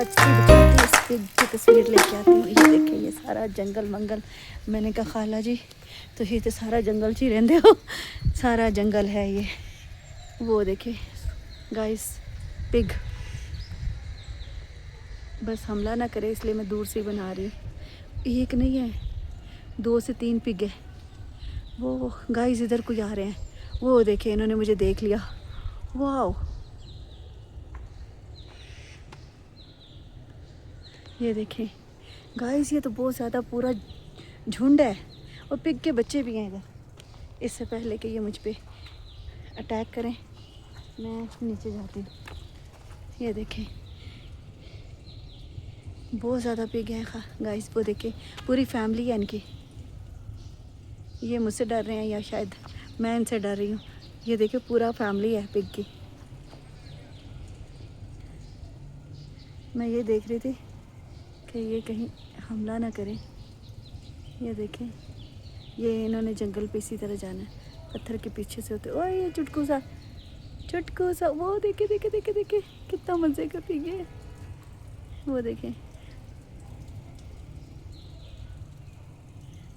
Speed करती speed की तस्वीर लेके आती हूँ। ये देखिए ये सारा जंगल मंगल। मैंने कहा खाला जी तो ये तो सारा जंगल ची रहंदे हो, सारा जंगल है ये। वो देखिए गाइस पिग, बस हमला ना करे इसलिए मैं दूर से बना रही हूँ। एक नहीं है 2 से 3 पिग है। वो गाइस इधर कोई आ रहे हैं, वो देखिए इन्होंने मुझे देख लिया। वाह ये देखें गाइस ये तो बहुत ज़्यादा पूरा झुंड है और पिग के बच्चे भी हैं इधर। इससे पहले कि ये मुझ पे अटैक करें मैं नीचे जाती हूँ। ये देखें बहुत ज़्यादा पिग हैं गाइस, वो देखें पूरी फैमिली है इनकी। ये मुझसे डर रहे हैं या शायद मैं इनसे डर रही हूँ। ये देखिए पूरा फैमिली है पिग की। मैं ये देख रही थी कि ये कहीं हमला ना करें। ये देखें ये इन्होंने जंगल पे इसी तरह जाना है, पत्थर के पीछे से होते। ओए ये चुटकू सा वो देखे देखे देखे देखे कितना मज़े का पिग है। वो देखें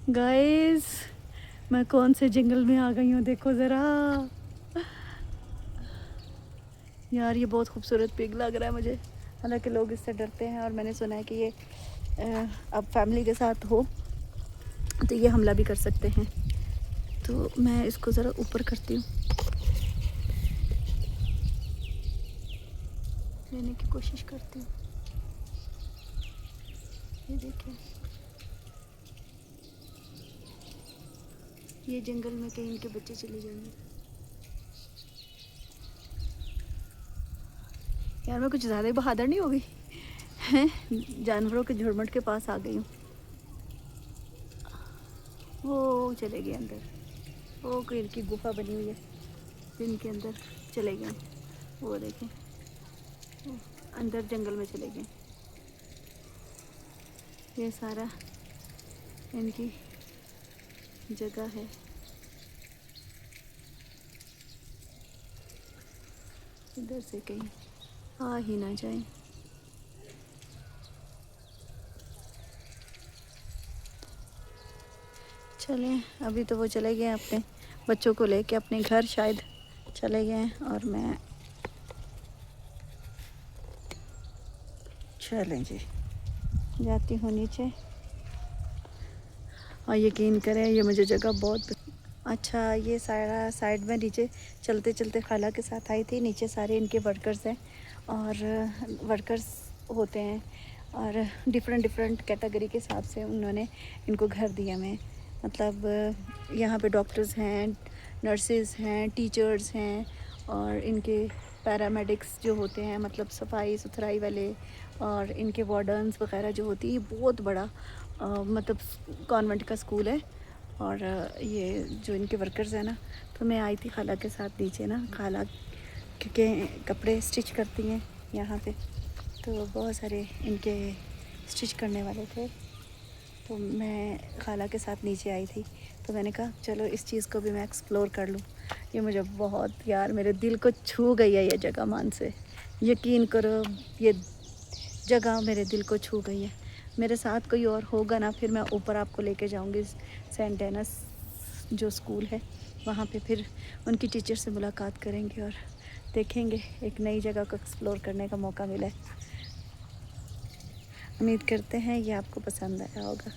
गाइस मैं कौन से जंगल में आ गई हूँ, देखो ज़रा यार। ये बहुत खूबसूरत पिग लग रहा है मुझे, हालांकि लोग इससे डरते हैं और मैंने सुना है कि ये अब फैमिली के साथ हो तो ये हमला भी कर सकते हैं। तो मैं इसको ज़रा ऊपर करती हूँ, लेने की कोशिश करती हूँ। ये देखिए ये जंगल में कहीं इनके बच्चे चले जाएंगे। यार मैं कुछ ज़्यादा ही बहादुर नहीं हो गई हैं, जानवरों के झुरमुट के पास आ गई हूँ। वो चले गए अंदर, वो कोई इनकी गुफा बनी हुई है जिनके अंदर चले गए। वो देखें अंदर जंगल में चले गए। ये सारा इनकी जगह है। इधर से कहीं आ ही ना जाए। चलें अभी तो वो चले गए अपने बच्चों को लेके अपने घर शायद चले गए और मैं चलें जी जाती हूँ नीचे। और यकीन करें ये मुझे जगह बहुत अच्छा। ये सारा साइड में नीचे चलते चलते खाला के साथ आई थी। नीचे सारे इनके वर्कर्स हैं और वर्कर्स होते हैं और डिफरेंट कैटेगरी के हिसाब से उन्होंने इनको घर दिया। मैं मतलब यहाँ पे डॉक्टर्स हैं, नर्सेस हैं, टीचर्स हैं और इनके पैरामेडिक्स जो होते हैं, मतलब सफाई सुथराई वाले, और इनके वार्डन्स वगैरह जो होती है। बहुत बड़ा मतलब कॉन्वेंट का स्कूल है। और ये जो इनके वर्कर्स हैं ना, तो मैं आई थी खाला के साथ नीचे ना, खाला क्योंकि कपड़े स्टिच करती हैं यहाँ पे, तो बहुत सारे इनके स्टिच करने वाले थे। तो मैं खाला के साथ नीचे आई थी, तो मैंने कहा चलो इस चीज़ को भी मैं एक्सप्लोर कर लूँ। ये मुझे बहुत यार मेरे दिल को छू गई है ये जगह, मान से यकीन करो ये जगह मेरे दिल को छू गई है। मेरे साथ कोई और होगा ना, फिर मैं ऊपर आपको लेके जाऊंगी सेंट एनस जो स्कूल है वहाँ पे, फिर उनकी टीचर से मुलाकात करेंगे और देखेंगे, एक नई जगह को एक्सप्लोर करने का मौका मिला है। उम्मीद करते हैं ये आपको पसंद आया होगा।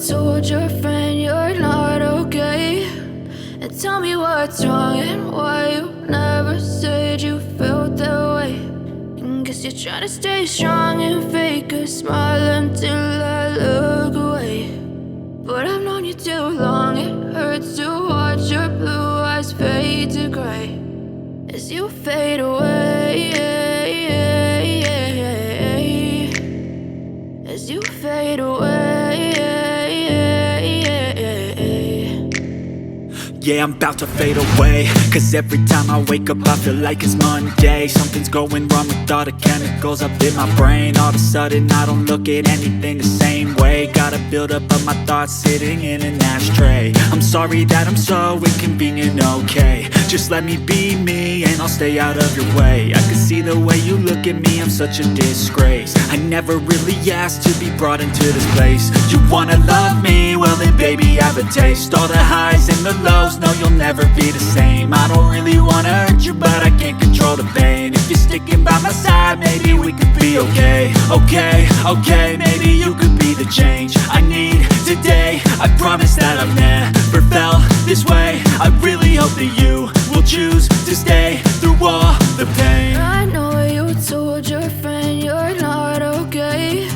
told your friend you're not okay. And tell me what's wrong and why you never said you felt that way. And guess you're trying to stay strong and fake a smile until I look away. But I've known you too long, it hurts to watch your blue eyes fade to gray as you fade away, as you fade away. Yeah, I'm about to fade away, cause every time I wake up I feel like it's Monday. Something's going wrong with all the chemicals up in my brain. All of a sudden I don't look at anything the same way. Got a buildup of my thoughts sitting in an ashtray. I'm sorry that I'm so inconvenient, okay. Just let me be me and I'll stay out of your way. I can see the way you look at me, I'm such a disgrace. I never really asked to be brought into this place. You wanna love me? Well then baby have a taste. All the highs and the lows, no you'll never be the same. I don't really wanna hurt you but I can't control the pain. If you're sticking by my side maybe we could be okay. Okay, maybe you could be the change I need today. I promise that I've never felt this way. I really hope that you will choose to stay through all the pain. I know you told your friend you're not okay.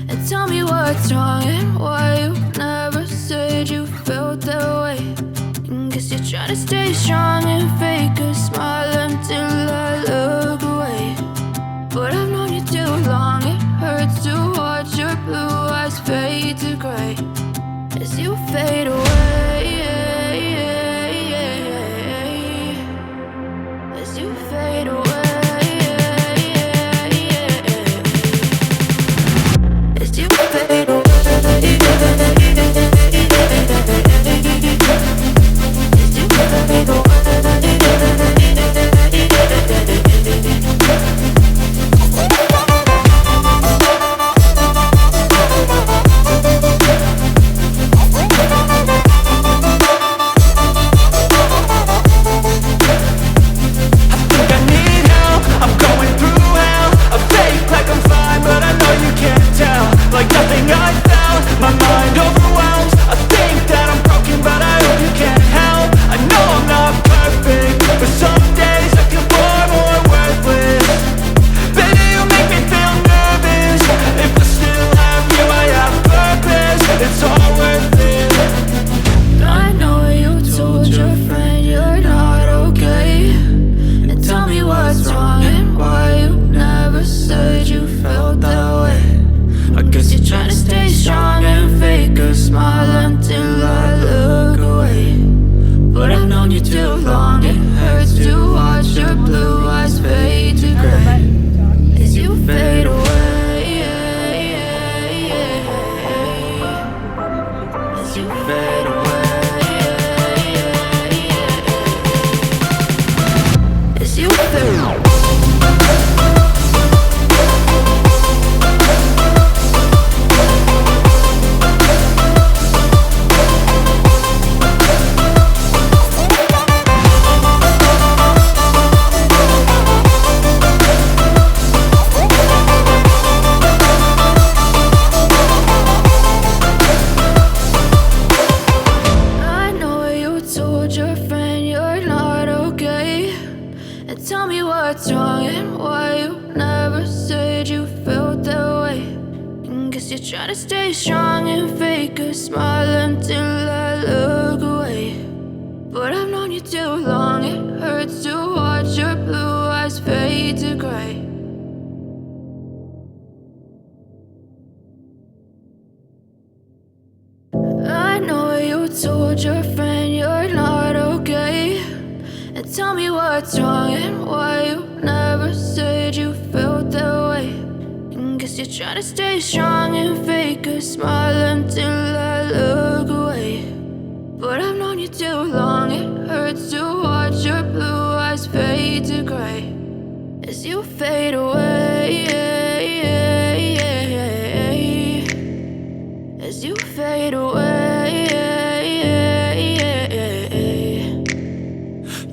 And tell me what's wrong and why you never said you felt that way. And guess you're trying to stay strong and fake a smile until I look away. But I've known you too long, it hurts to watch your blue eyes fade to gray as you fade away, as you fade away, as you fade away. Try to stay strong and fake a smile until I look away. But I've known you too long, it hurts to watch your blue eyes fade to gray. I know you told your friend you're not okay. And tell me what's wrong and why you never said you felt that way. Guess you're trying to stay strong and fake a smile until I look away. But I've known you too long, it hurts to watch your blue eyes fade to gray as you fade away, as you fade away.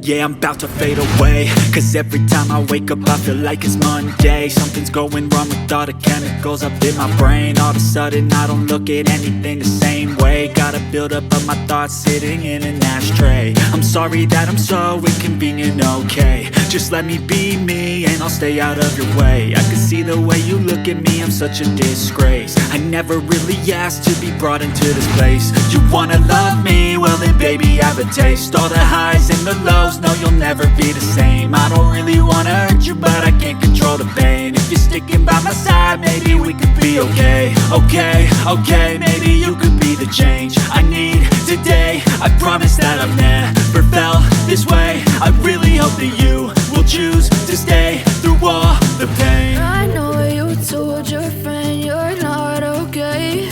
Yeah, I'm about to fade away, cause every time I wake up I feel like it's Monday. Something's going wrong with all the chemicals up in my brain. All of a sudden I don't look at anything the same way. Got a buildup of my thoughts sitting in an ashtray. I'm sorry that I'm so inconvenient, okay. Just let me be me and I'll stay out of your way. I can see the way you look at me, I'm such a disgrace. I never really asked to be brought into this place. You wanna love me? Well then baby have a taste. All the highs and the lows, no you'll never be the same. I don't really wanna hurt you but I can't control the pain. If you're sticking by my side, maybe we could be okay. Okay, maybe you could be the change I need today. I promise that I've never felt this way. I really hope that you will choose to stay through all the pain. I know you told your friend you're not okay,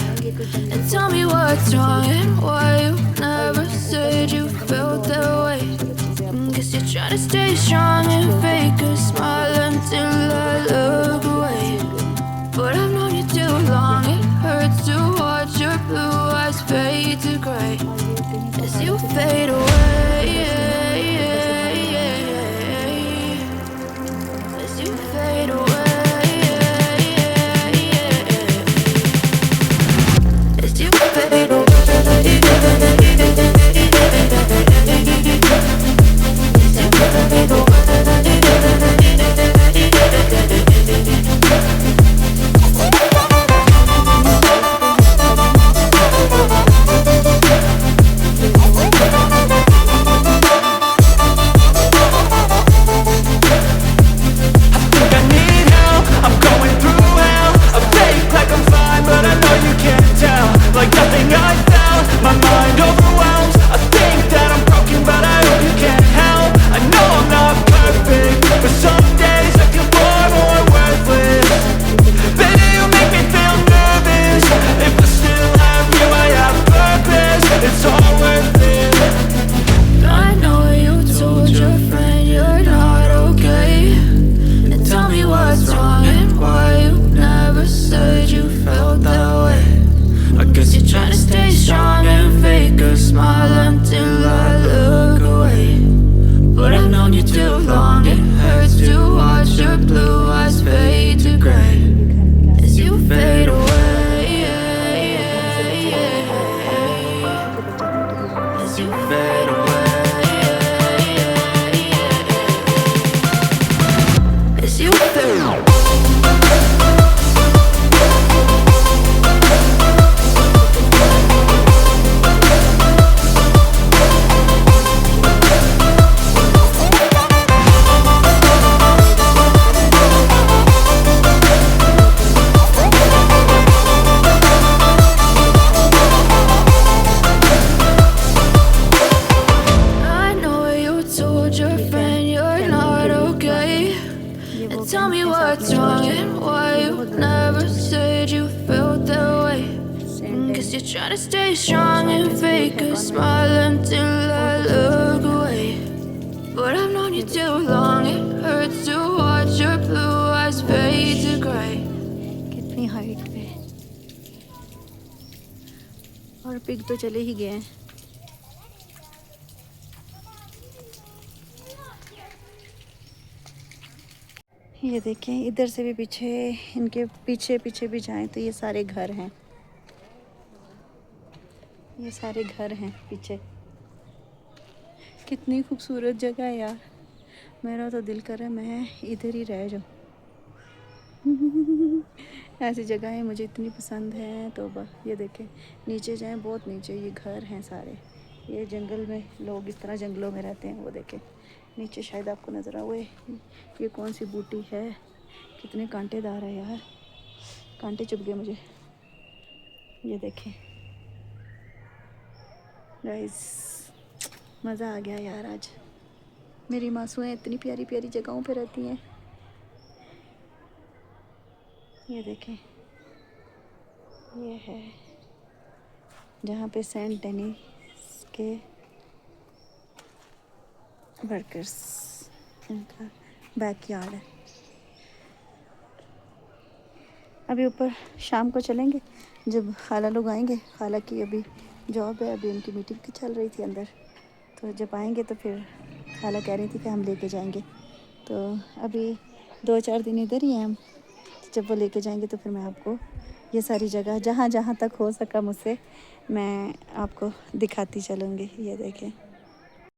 and tell me what's wrong and why you never said you felt that way. Guess you're trying to stay strong and fake a smile until I look away. But I've known you too long, it hurts to watch your blue eyes fade to gray as you fade away. As you fade away. As you fade away. Tell me what's wrong and why you never said you felt that way. Guess you're trying to stay strong and fake a smile until I look away. But I've known you too long, it hurts to watch your blue eyes fade to gray. कितनी height पे और pig तो चले ही गए हैं। ये देखें, इधर से भी पीछे, इनके पीछे पीछे भी जाएं तो ये सारे घर हैं, ये सारे घर हैं पीछे। कितनी खूबसूरत जगह है यार, मेरा तो दिल कर रहा है मैं इधर ही रह जाऊँ। ऐसी जगहें मुझे इतनी पसंद है। तो ये देखें, नीचे जाएं, बहुत नीचे ये घर हैं सारे। ये जंगल में लोग इस तरह जंगलों में रहते हैं। वो देखें नीचे, शायद आपको नज़र आए। ये कौन सी बूटी है, कितने कांटेदार है यार, कांटे चुभ गए मुझे। ये देखें गाइस, मज़ा आ गया यार आज। मेरी मासूएं इतनी प्यारी प्यारी जगहों पे रहती हैं। ये देखें, ये है जहाँ पे सेंट डेनिस के वर्कर्स, इनका बैकयार्ड है। अभी ऊपर शाम को चलेंगे जब खाला लोग आएंगे। खाला की अभी जॉब है, अभी उनकी मीटिंग चल रही थी अंदर, तो जब आएंगे तो फिर खाला कह रही थी कि हम लेके जाएंगे, तो अभी 2-4 दिन इधर ही हैं हम। जब वो लेके जाएंगे तो फिर मैं आपको ये सारी जगह जहाँ जहाँ तक हो सका मुझसे मैं आपको दिखाती चलूँगी। ये देखें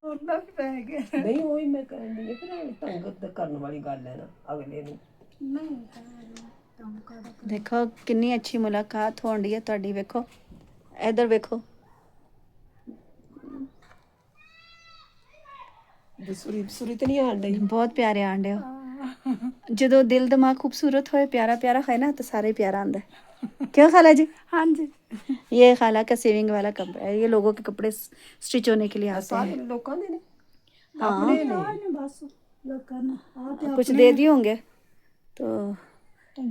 नहीं वही मैं कहनी है फिर तंग करने वाली गल है ना अगले ਨੂੰ देखो कितनी अच्छी मुलाकात हो रही है ਤੁਹਾਡੀ ਵੇਖੋ इधर ਵੇਖੋ सुरी तो नहीं आन रही बहुत प्यारे आंडे हो ਜਦੋਂ दिल दिमाग खूबसूरत होए प्यारा प्यारा खाए ना तो सारा ही प्यारा आंदा है। क्यों खाला जी? हाँ जी। ये खाला का सेविंग वाला कमरा है, ये लोगों के कपड़े स्टिच होने के लिए आते सारे हैं। लोगों ने ने हाँ अपने ने बस लोगों ने कुछ दे दिए होंगे तो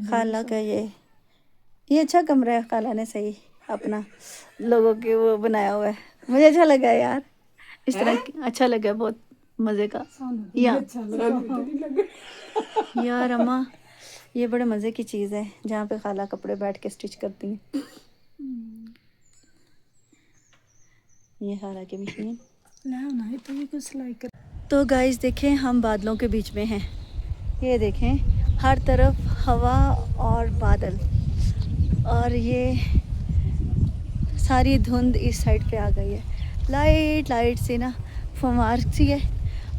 खाला का ये अच्छा कमरा है। खाला ने सही अपना लोगों के वो बनाया हुआ है, मुझे अच्छा लगा यार। इस तरह अच्छा लगा, बहुत मज़े का। यार अम्मा ये बड़े मज़े की चीज़ है जहाँ पे खाला कपड़े बैठ के स्टिच करती हैं। ये खाला की मशीन तो गाइस देखें हम बादलों के बीच में हैं। ये देखें हर तरफ हवा और बादल, और ये सारी धुंध इस साइड पे आ गई है। लाइट लाइट सी ना फुमार सी है,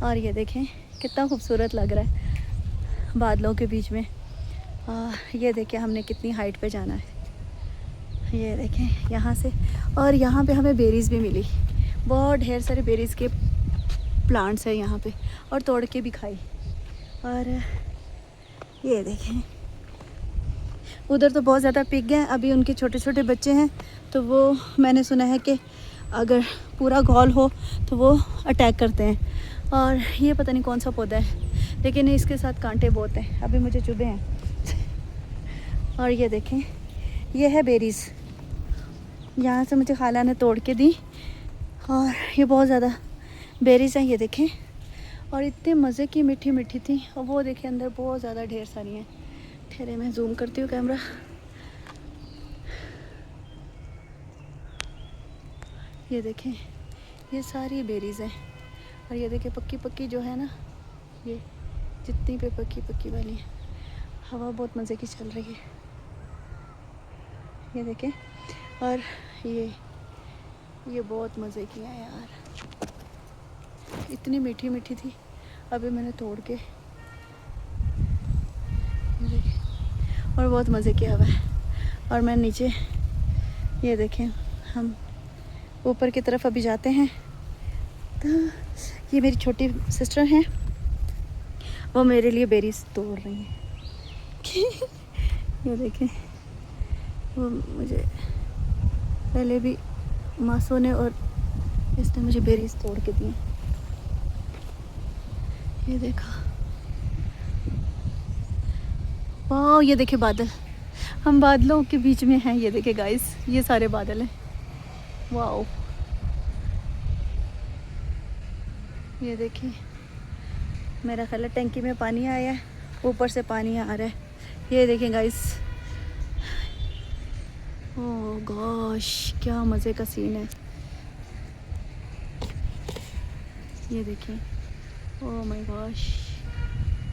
और ये देखें कितना खूबसूरत लग रहा है बादलों के बीच में। ये देखें हमने कितनी हाइट पे जाना है। ये देखें यहाँ से, और यहाँ पे हमें बेरीज़ भी मिली, बहुत ढेर सारे बेरीज़ के प्लांट्स है यहाँ पे, और तोड़ के भी खाई। और ये देखें उधर तो बहुत ज़्यादा पिग हैं, अभी उनके छोटे छोटे बच्चे हैं, तो वो मैंने सुना है कि अगर पूरा घोल हो तो वो अटैक करते हैं। और ये पता नहीं कौन सा पौधा है, लेकिन इसके साथ कांटे बहुत हैं, अभी मुझे चुभे हैं। और ये देखें ये है बेरीज़, यहाँ से मुझे खाला ने तोड़ के दी, और ये बहुत ज़्यादा बेरीज़ हैं। ये देखें, और इतने मज़े की मीठी मीठी थी, और वो देखें अंदर बहुत ज़्यादा ढेर सारी हैं। ठहरे मैं जूम करती हूँ कैमरा। ये देखें ये सारी बेरीज़ हैं, और ये देखें पक्की पक्की जो है ना, ये जितनी पे पक्की पक्की वाली है। हवा बहुत मज़े की चल रही है। ये देखें, और ये बहुत मज़े की है यार, इतनी मीठी मीठी थी, अभी मैंने तोड़ के देखें, और बहुत मज़े की हवा है। और मैं नीचे ये देखें हम ऊपर की तरफ अभी जाते हैं, तो ये मेरी छोटी सिस्टर हैं, वो मेरे लिए बेरीज तोड़ रही हैं। ये देखें वो मुझे पहले भी मासो ने और इसने मुझे बेरीज तोड़ के दिए। ये देखा, वाह ये देखे बादल, हम बादलों के बीच में हैं। ये देखे गाइस ये सारे बादल हैं, वाह। ये देखिए मेरा ख्याल है टंकी में पानी आया है, ऊपर से पानी आ रहा है। ये देखें गाइस, ओह गॉश क्या मज़े का सीन है। ये देखें, ओह माय गॉश,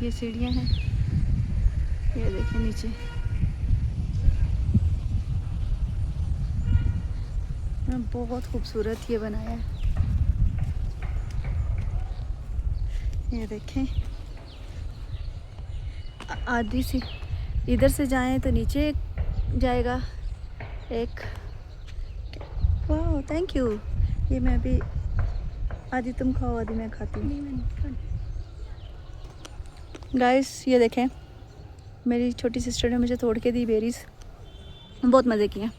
ये सीढ़ियाँ हैं। ये देखें नीचे, बहुत खूबसूरत ये बनाया है। ये देखें आधी सी इधर से जाएं तो नीचे जाएगा एक। वाह थैंक यू। ये मैं भी आधी तुम खाओ आधी मैं खाती हूँ। गाइस ये देखें मेरी छोटी सिस्टर ने मुझे तोड़ के दी बेरीज, बहुत मज़े किए।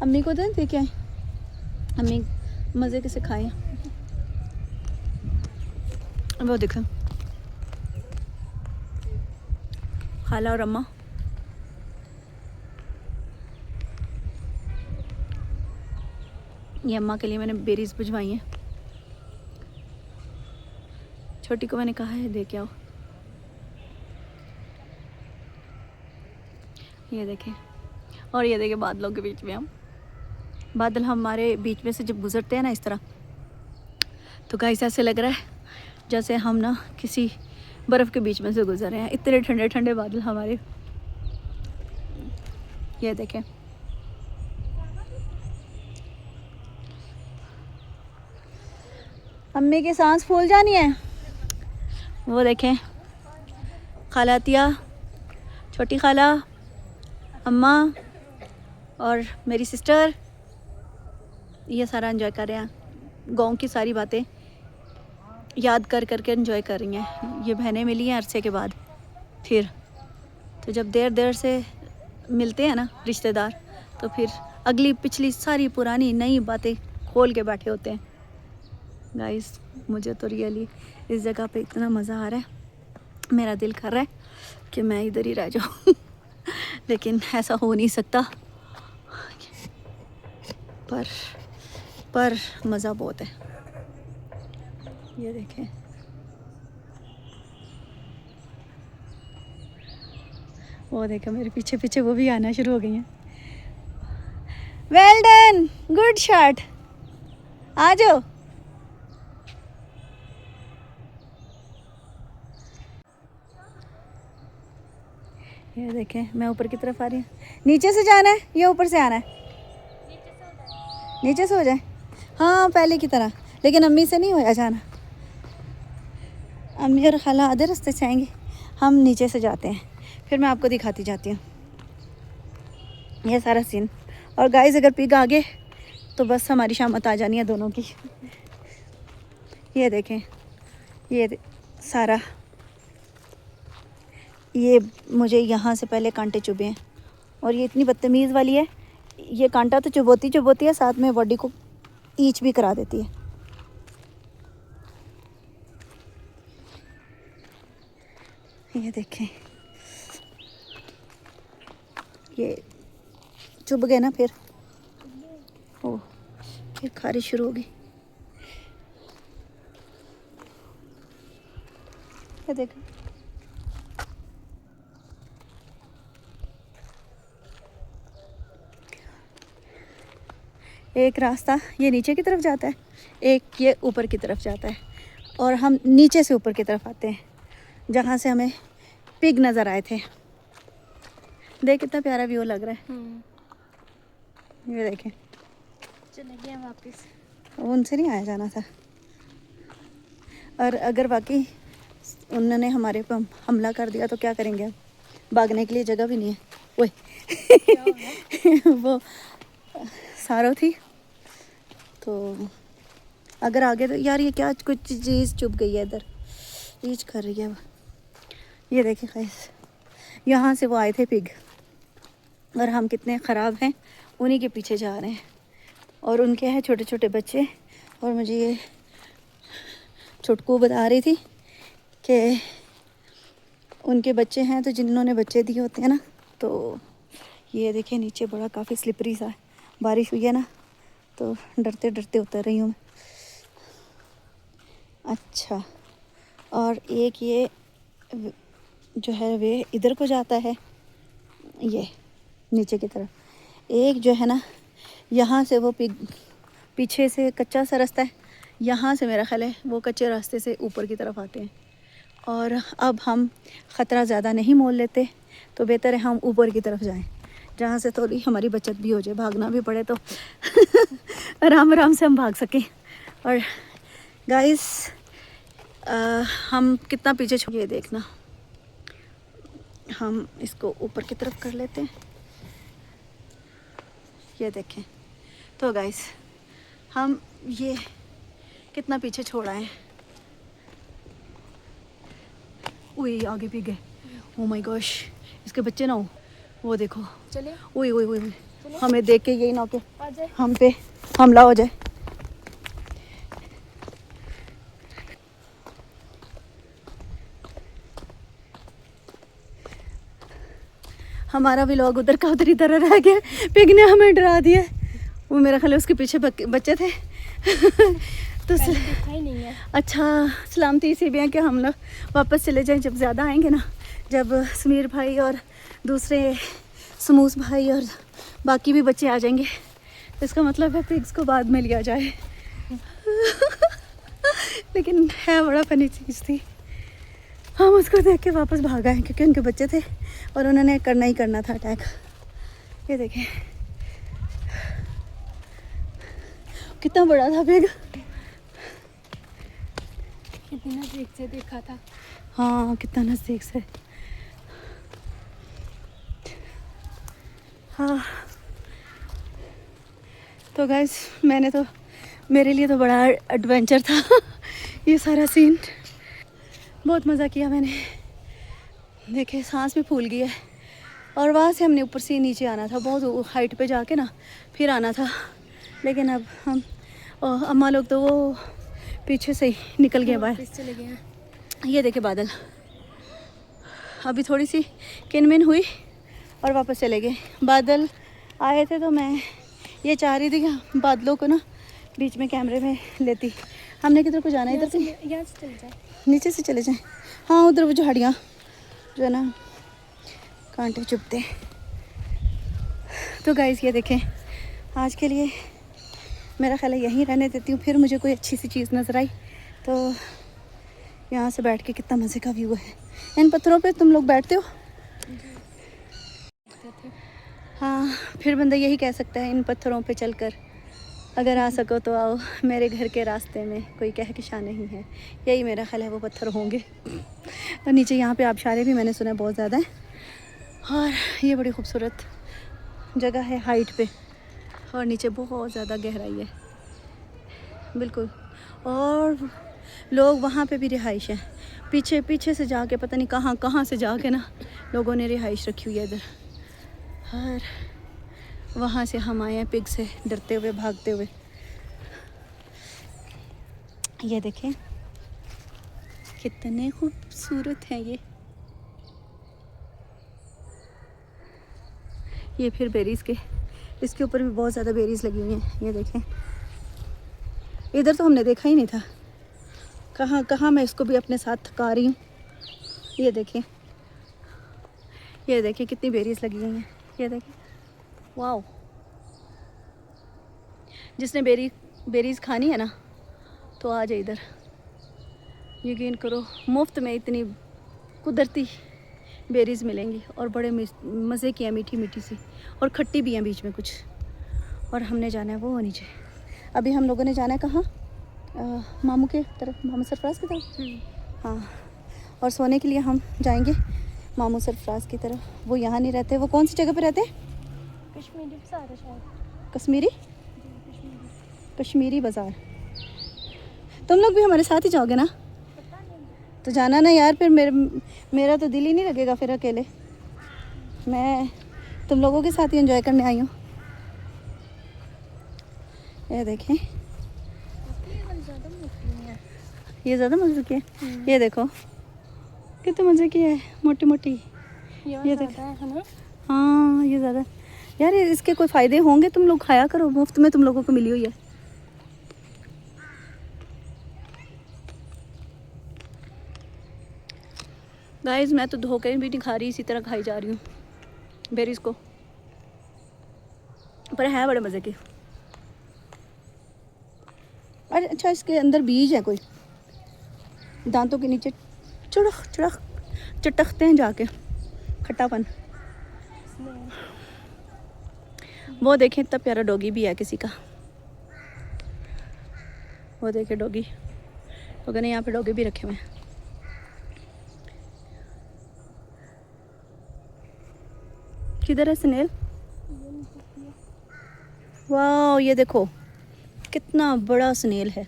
अम्मी को दे क्या अम्मी मज़े के से खाएं। वो देखो खाला और अम्मा, ये अम्मा के लिए मैंने बेरीज भिजवाई हैं। छोटी को मैंने कहा है दे के आओ। ये देखें, और ये देखें बादलों के बीच में हम, बादल हमारे बीच में से जब गुजरते हैं ना इस तरह, तो गाइस ऐसे लग रहा है जैसे हम ना किसी बर्फ़ के बीच में से गुजर रहे हैं। इतने ठंडे ठंडे बादल हमारे। ये देखें, अम्मी की सांस फूल जानी है। वो देखें, खाला अतिया, छोटी खाला, अम्मा और मेरी सिस्टर, ये सारा एंजॉय कर रहे हैं। गांव की सारी बातें याद कर करके एंजॉय कर रही हैं। ये बहनें मिली हैं अरसे के बाद फिर। तो जब देर देर से मिलते हैं ना रिश्तेदार, तो फिर अगली पिछली सारी पुरानी नई बातें खोल के बैठे होते हैं। गाइस, मुझे तो रियली इस जगह पे इतना मज़ा आ रहा है, मेरा दिल कर रहा है कि मैं इधर ही रह जाऊँ लेकिन ऐसा हो नहीं सकता। पर मज़ा बहुत है। ये देखें, वो देखें मेरे पीछे पीछे वो भी आना शुरू हो गई हैं। वेल डन, गुड शॉट, आ जाओ। ये देखें, मैं ऊपर की तरफ आ रही हूँ। नीचे से जाना है या ऊपर से आना है? नीचे से हो जाए, हाँ पहले की तरह, लेकिन अम्मी से नहीं होया जाना। अम्मी और खाला आधे रास्ते से आएंगे, हम नीचे से जाते हैं, फिर मैं आपको दिखाती जाती हूँ ये सारा सीन। और गाइस, अगर पिग आ गए तो बस हमारी शामत आ जानी है दोनों की। ये देखें, ये सारा, ये मुझे यहाँ से पहले कांटे चुभे हैं, और ये इतनी बदतमीज़ वाली है, ये कांटा तो चुभोती है, साथ में बॉडी को ईच भी करा देती है। ये देखें, ये चुभ गए ना, फिर खारिश शुरू होगी। ये देखें, एक रास्ता ये नीचे की तरफ जाता है, एक ये ऊपर की तरफ जाता है, और हम नीचे से ऊपर की तरफ आते हैं, जहाँ से हमें पिग नज़र आए थे। देख कितना प्यारा व्यू लग रहा है। ये देखें, चले गए वापस। उनसे नहीं आया जाना था। और अगर वाकई उन्होंने हमारे पर हमला कर दिया तो क्या करेंगे? अब भागने के लिए जगह भी नहीं है। ओए वो सारो थी, तो अगर आगे तो यार, ये क्या कुछ चीज़ चुभ गई है इधर, ईच कर रही है वो। ये देखें गाइस, यहाँ से वो आए थे पिग, और हम कितने ख़राब हैं, उन्हीं के पीछे जा रहे हैं। और उनके हैं छोटे छोटे बच्चे, और मुझे ये छुटकू बता रही थी कि उनके बच्चे हैं, तो जिन्होंने बच्चे दिए होते हैं ना, तो ये देखिए नीचे बड़ा काफ़ी स्लिपरी सा है, बारिश हुई है ना, तो डरते डरते उतर रही हूँ मैं। अच्छा, और एक ये जो है वे इधर को जाता है, ये नीचे की तरफ। एक जो है ना, यहाँ से वो पीछे से कच्चा सा रास्ता है, यहाँ से मेरा ख्याल है वो कच्चे रास्ते से ऊपर की तरफ आते हैं। और अब हम ख़तरा ज़्यादा नहीं मोल लेते, तो बेहतर है हम ऊपर की तरफ जाएं, जहाँ से थोड़ी हमारी बचत भी हो जाए, भागना भी पड़े तो आराम आराम से हम भाग सकें। और गाइस, हम कितना पीछे ये देखना, हम इसको ऊपर की तरफ कर लेते हैं। ये देखें, तो गाइस हम ये कितना पीछे छोड़ा है। ओए आगे भी गए, ओ माय गॉश, इसके बच्चे ना हो, वो देखो, चले ओए ओए ओए, हमें देख के यही ना कि आ जाए। हम पे हमला हो जाए। हमारा भी लोग उधर का उधर ही तरह रह गया, पिग ने हमें डरा दिया। वो मेरा ख्याल है उसके पीछे बच्चे थे तो देखा ही नहीं है। अच्छा, सलामती इसी भी है कि हम लोग वापस चले जाएं, जब ज़्यादा आएंगे ना, जब समीर भाई और दूसरे समूस भाई और बाकी भी बच्चे आ जाएंगे, तो इसका मतलब है पिग्स को बाद में लिया जाए। लेकिन है बड़ा फनी चीज़ थी। हम उसको देख के वापस भाग आए क्योंकि उनके बच्चे थे और उन्होंने करना ही करना था अटैक। ये देखें कितना बड़ा था बिग। कितनी नजदीक से देखा था। हाँ कितना नज़दीक से। हाँ तो गाइस मेरे लिए तो बड़ा एडवेंचर था ये सारा सीन। बहुत मज़ा किया मैंने। देखे सांस भी फूल गई है। और वहाँ से हमने ऊपर से नीचे आना था, बहुत हाइट पे जाके ना फिर आना था। लेकिन अब हम अम्मा लोग तो वो पीछे से ही निकल गए बाहर। वापस चले गए हैं। ये देखे बादल, अभी थोड़ी सी किनमिन हुई और वापस चले गए। बादल आए थे तो मैं ये चाह रही थी कि बादलों को ना बीच में कैमरे में लेती। हमने किधर को जाना है? इधर से यहाँ से चल जाए। नीचे से चले जाएं। हाँ उधर वो झाड़ियाँ जो है ना कांटे चुभते। तो गाइस ये देखें आज के लिए मेरा ख्याल है यहीं रहने देती हूँ। फिर मुझे कोई अच्छी सी चीज़ नज़र आई तो यहाँ से बैठ के कितना मज़े का व्यू है। इन पत्थरों पे तुम लोग बैठते हो? हाँ फिर बंदा यही कह सकता है इन पत्थरों पे चलकर अगर आ सको तो आओ, मेरे घर के रास्ते में कोई कहकशां नहीं है। यही मेरा ख्याल है वो पत्थर होंगे। और नीचे यहाँ पे आबशारें भी मैंने सुना बहुत ज़्यादा है। और ये बड़ी खूबसूरत जगह है हाइट पे और नीचे बहुत ज़्यादा गहराई है बिल्कुल। और लोग वहाँ पे भी रिहाइश है। पीछे पीछे से जाके पता नहीं कहाँ कहाँ से जाके ना लोगों ने रिहाइश रखी हुई है इधर। और वहाँ से हम आए हैं पिग से डरते हुए भागते हुए। ये देखें कितने खूबसूरत हैं ये फिर बेरीज़ के, इसके ऊपर भी बहुत ज़्यादा बेरीज़ लगी हुई हैं। ये देखें इधर तो हमने देखा ही नहीं था। कहाँ कहाँ मैं इसको भी अपने साथ थका रही हूँ। ये देखें कितनी बेरीज़ लगी हुई हैं। ये देखें वाओ। जिसने बेरीज़ खानी है ना तो आ जाए इधर। यकीन करो मुफ्त में इतनी कुदरती बेरीज़ मिलेंगी और बड़े मज़े की हैं, मीठी मीठी सी और खट्टी भी हैं बीच में कुछ। और हमने जाना है वो नीचे। अभी हम लोगों ने जाना है कहाँ? मामू के तरफ, मामू सरफराज की तरफ। हाँ और सोने के लिए हम जाएंगे मामू सरफराज की तरफ। वो यहाँ नहीं रहते। वो कौन सी जगह पे रहते हैं? कश्मीरी बाजार है शायद। कश्मीरी बाज़ार। तुम लोग भी हमारे साथ ही जाओगे ना? तो जाना ना यार। फिर मेरा तो दिल ही नहीं लगेगा फिर अकेले। मैं तुम लोगों के साथ ही एंजॉय करने आई हूँ। ये देखें ये ज़्यादा मज़े की है। ये देखो कितने मज़े की है, मोटी मोटी। ये देखो है ना। हाँ ये ज़्यादा यार। इसके कोई फ़ायदे होंगे, तुम लोग खाया करो, मुफ्त में तुम लोगों को मिली हुई है। गाइस मैं तो धोखे भी नहीं खा रही, इसी तरह खाई जा रही हूँ बेरीज़ को। पर है बड़े मज़े की। अरे अच्छा इसके अंदर बीज है कोई, दांतों के नीचे चटकते हैं जाके खट्टापन। वो देखें इतना प्यारा डॉगी भी है किसी का। वो देखे डॉगी, तो कहने यहाँ पे डॉगी भी रखे हुए हैं। किधर है स्नेल? वाह ये देखो कितना बड़ा स्नेल है।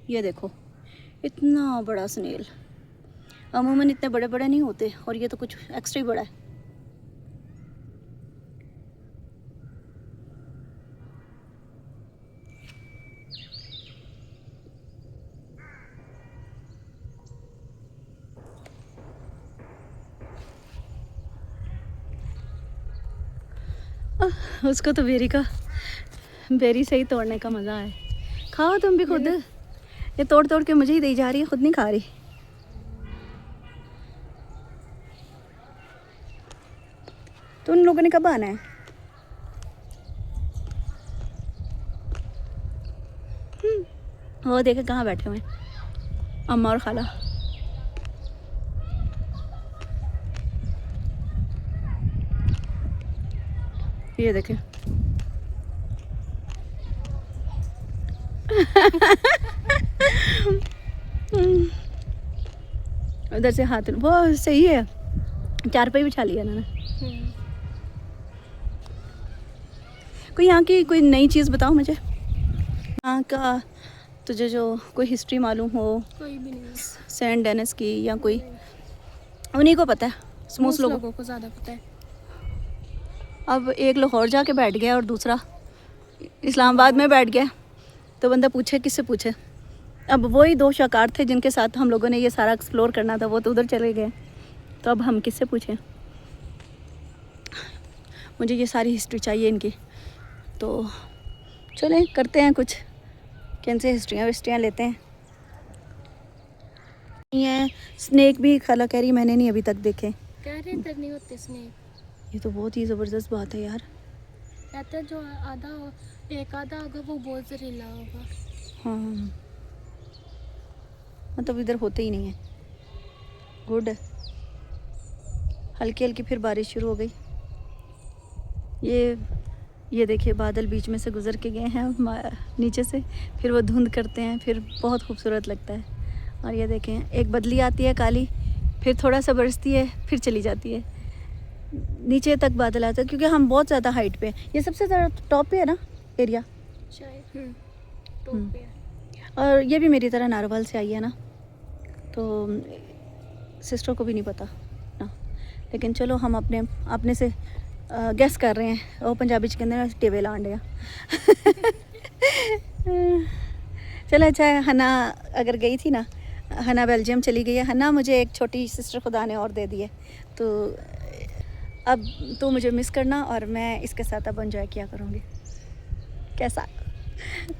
ये देखो इतना बड़ा स्नेल। अमूमन इतने बड़े बड़े नहीं होते और ये तो कुछ एक्स्ट्रा ही बड़ा है। उसको तो बेरी से ही तोड़ने का मज़ा है। खाओ तुम भी खुद। ये तोड़ तोड़ के मुझे ही दी जा रही है, खुद नहीं खा रही। तो उन लोगों ने कब आना है? वो देखे कहाँ बैठे हुए हैं, अम्मा और खाला। ये देखे उधर से हाथ, वो सही है, चारपाई बिछा लिया इन्होंने। कोई यहाँ की कोई नई चीज़ बताओ मुझे, यहाँ का तुझे जो कोई हिस्ट्री मालूम हो, कोई भी नहीं, सेंट डेनिस की, या कोई उन्हीं को पता है, स्मूथ लोगों को ज़्यादा पता है। अब एक लाहौर जाके बैठ गया और दूसरा इस्लामाबाद में बैठ गया, तो बंदा पूछे किससे पूछे। अब वही दो शाकार थे जिनके साथ हम लोगों ने ये सारा एक्सप्लोर करना था, वो तो उधर चले गए, तो अब हम किससे पूछें। मुझे ये सारी हिस्ट्री चाहिए इनकी, तो चलें करते हैं कुछ, किन से हिस्ट्रियाँ लेते हैं। ये स्नेक भी खाला कह रही मैंने नहीं अभी तक देखे। कह रहे इधर नहीं होते स्नेक। ये तो बहुत ही ज़बरदस्त बात है यार। कहते हैं जो एक आधा होगा वो बहुत जहरीला होगा। हाँ, मतलब इधर होते ही नहीं है। गुड। हल्की हल्की फिर बारिश शुरू हो गई। ये देखिए बादल बीच में से गुजर के गए हैं नीचे से, फिर वो धुंध करते हैं, फिर बहुत खूबसूरत लगता है। और ये देखें एक बदली आती है काली, फिर थोड़ा सा बरसती है, फिर चली जाती है, नीचे तक बादल आता है, क्योंकि हम बहुत ज़्यादा हाइट पे हैं। ये सबसे ज़्यादा टॉप पे है ना एरिया शायद, टॉप पे है। और ये भी मेरी तरह नारोवाल से आई है ना, तो सिस्टर को भी नहीं पता ना, लेकिन चलो हम अपने से गैस कर रहे हैं। वो पंजाबी च कहते टेबल आन दिया। चलो अच्छा है, हना अगर गई थी ना, हना बेल्जियम चली गई है। हना मुझे एक छोटी सिस्टर खुदा ने और दे दी है, तो अब तो मुझे मिस करना और मैं इसके साथ अब एंजॉय किया करूँगी। कैसा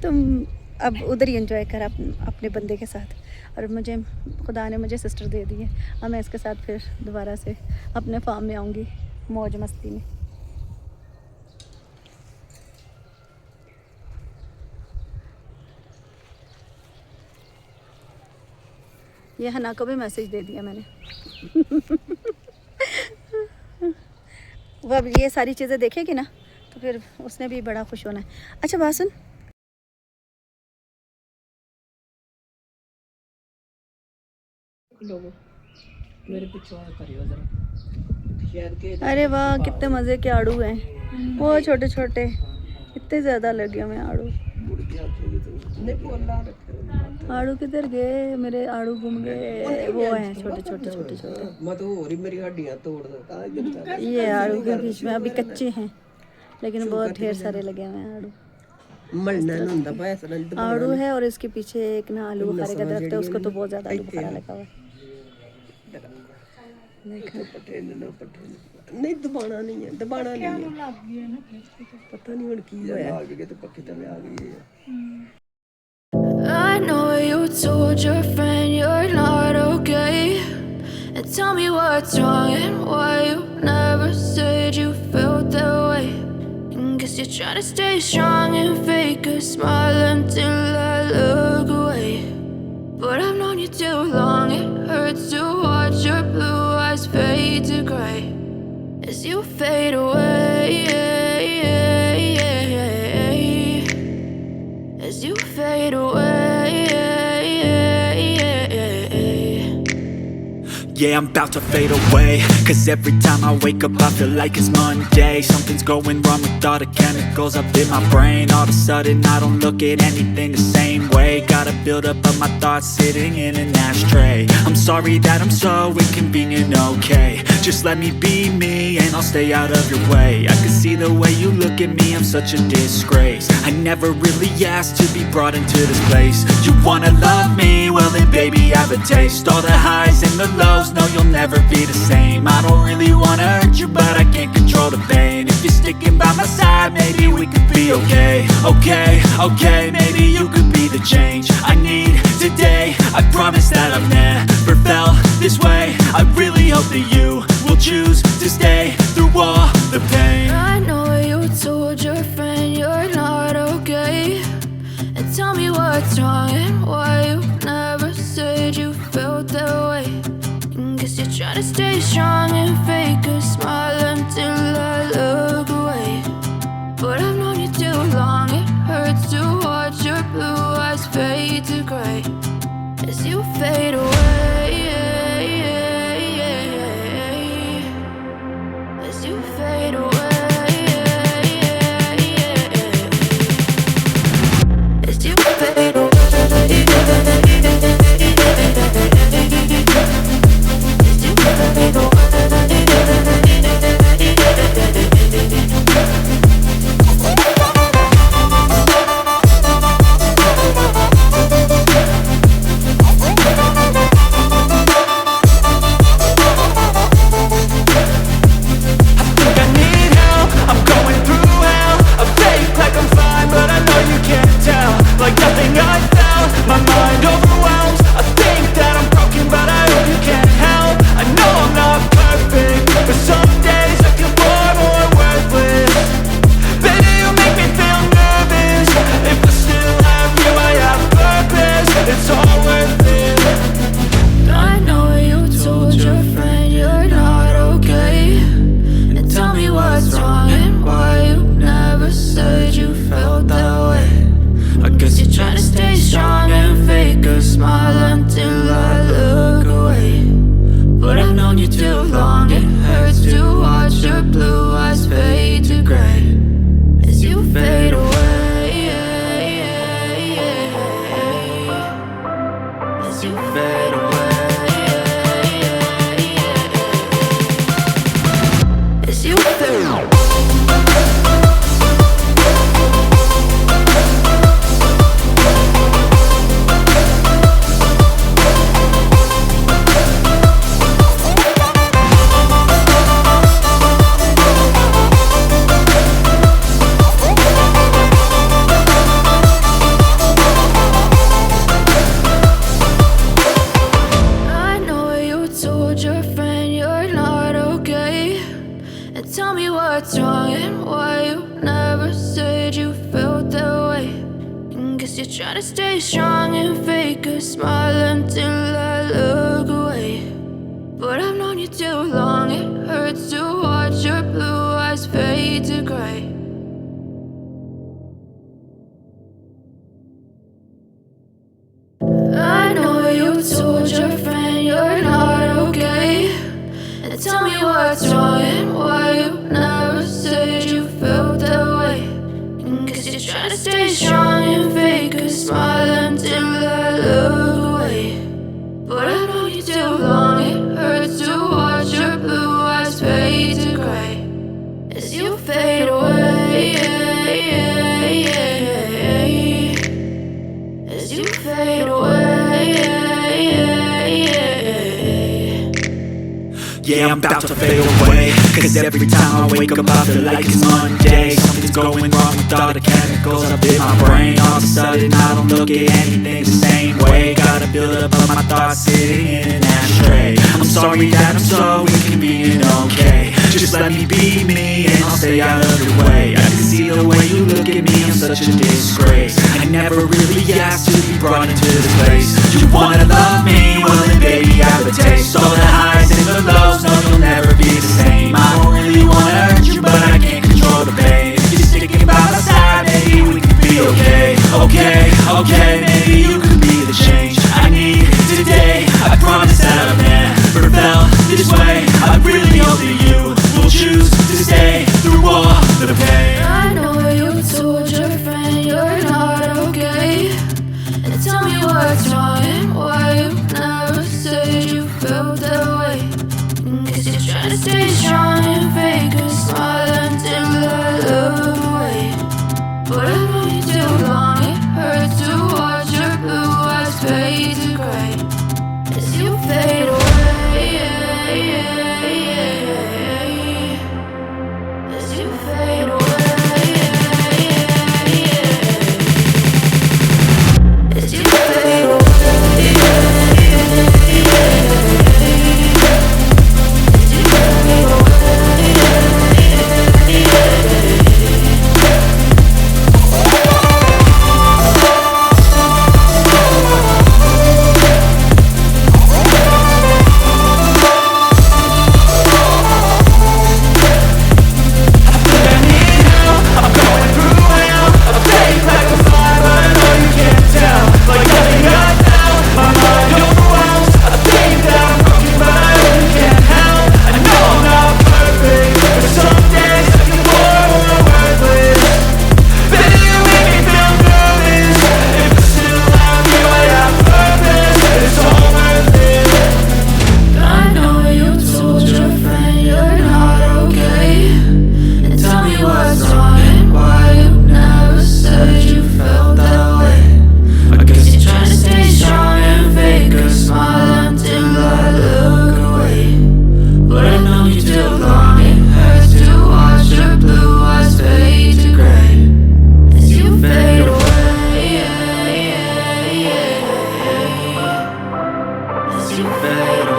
तुम अब उधर ही एंजॉय कर अपने बंदे के साथ, और मुझे खुदा ने मुझे सिस्टर दे दी है। अब मैं इसके साथ फिर दोबारा से अपने फार्म में आऊँगी मौज मस्ती में। ये हना को भी मैसेज दे दिया मैंने। वो अब ये सारी चीज़ें देखेगी ना, तो फिर उसने भी बड़ा खुश होना है। अच्छा बात सुन, लोगों मेरे पीछे करियो जरा, शायद के अरे वाह कितने मज़े के आड़ू हैं, वो छोटे छोटे, इतने ज़्यादा लगे हमें आड़ू। नहीं बोला रखे आड़ू किधर गए मेरे, आड़ू घूम गए। वो हैं छोटे छोटे छोटे छोटे, मैं तो हो रही मेरी हड्डियां तोड़ देता इधर। ये आड़ू के बीच में अभी कच्चे हैं, लेकिन बहुत ढेर सारे लगे हुए हैं आड़ू। मलना नंदा पास नंद आड़ू है और इसके पीछे एक ना आलू बुखारे का दरख्त है, उसको तो बहुत ज़्यादा आलू बुखारा लगा हुआ है। नहीं दबाना नहीं है, दबाना नहीं है, पता नहीं हुन की होया आ गई तो पक्की तरह आ गई है। I know you told your friend you're not okay, and tell me what's wrong and why you never said you felt that way. And guess you're trying to stay strong and fake a smile until I look away. But I've known you too long, it hurts to watch your blue eyes fade to gray as you fade away, as you fade away. Yeah, I'm about to fade away, cause every time I wake up I feel like it's Monday. Something's going wrong with all the chemicals up in my brain. All of a sudden I don't look at anything the same way. Got a build-up of my thoughts sitting in an ashtray. I'm sorry that I'm so inconvenient, okay. Just let me be me and I'll stay out of your way. I can see the way you look at me, I'm such a disgrace. I never really asked to be brought into this place. You wanna love me? Well then baby have a taste. All the highs and the lows, no you'll never be the same. I don't really wanna hurt you but I can't control the pain. If you're sticking by my side maybe we could be okay. Okay, maybe you could be the change I need today. I promise that I've never felt this way. I really hope that you will choose to stay through all the pain. I know you told your friend you're not okay, and tell me what's wrong and stay strong and fake a smile until I look away. But I've known you too long, it hurts to watch your blue eyes fade to gray as you fade away. As you fade away. As you fade away. Try to stay strong and fake a smile until I look away. But I've known you too long, it hurts to watch your blue eyes fade to gray. I know you told your friend you're not okay, and tell me what's wrong and why you never said you felt that way. Cause you're trying to stay strong and fake a smile until I look away. But I've known you too long, it hurts to watch your blue eyes fade to gray as you fade away. As you fade away. Yeah, I'm about to fade away, cause every time I wake up I feel like it's Monday. Something's going wrong with all the chemicals up in my brain. All of a sudden I don't look at anything the same way. Gotta build up all my thoughts sitting in an ashtray. I'm sorry that I'm so inconvenient, okay. Just let me be me and I'll stay out of your way. I can see the way you look at me, I'm such a disgrace. I never really asked to be brought into this place. You wanna love me? Well then baby I have a taste. All the highs and the lows, no you'll never be the same. I don't really wanna hurt you but I can't control the pain. If you're thinking about our side, maybe we can be okay. Okay, maybe you could be the change I need today. I promise that I've never felt this way. I really hope that you will choose to stay through all the pain. I know you told your friend you're not okay, and tell me what's wrong and why you never said you felt that way. Cause you're trying to stay strong and fake a smile until I look away. But I've known you too long, it hurts to watch your blue eyes fade to gray as you fade away. As you fade away. As you fade away. As you fade away. you fade away.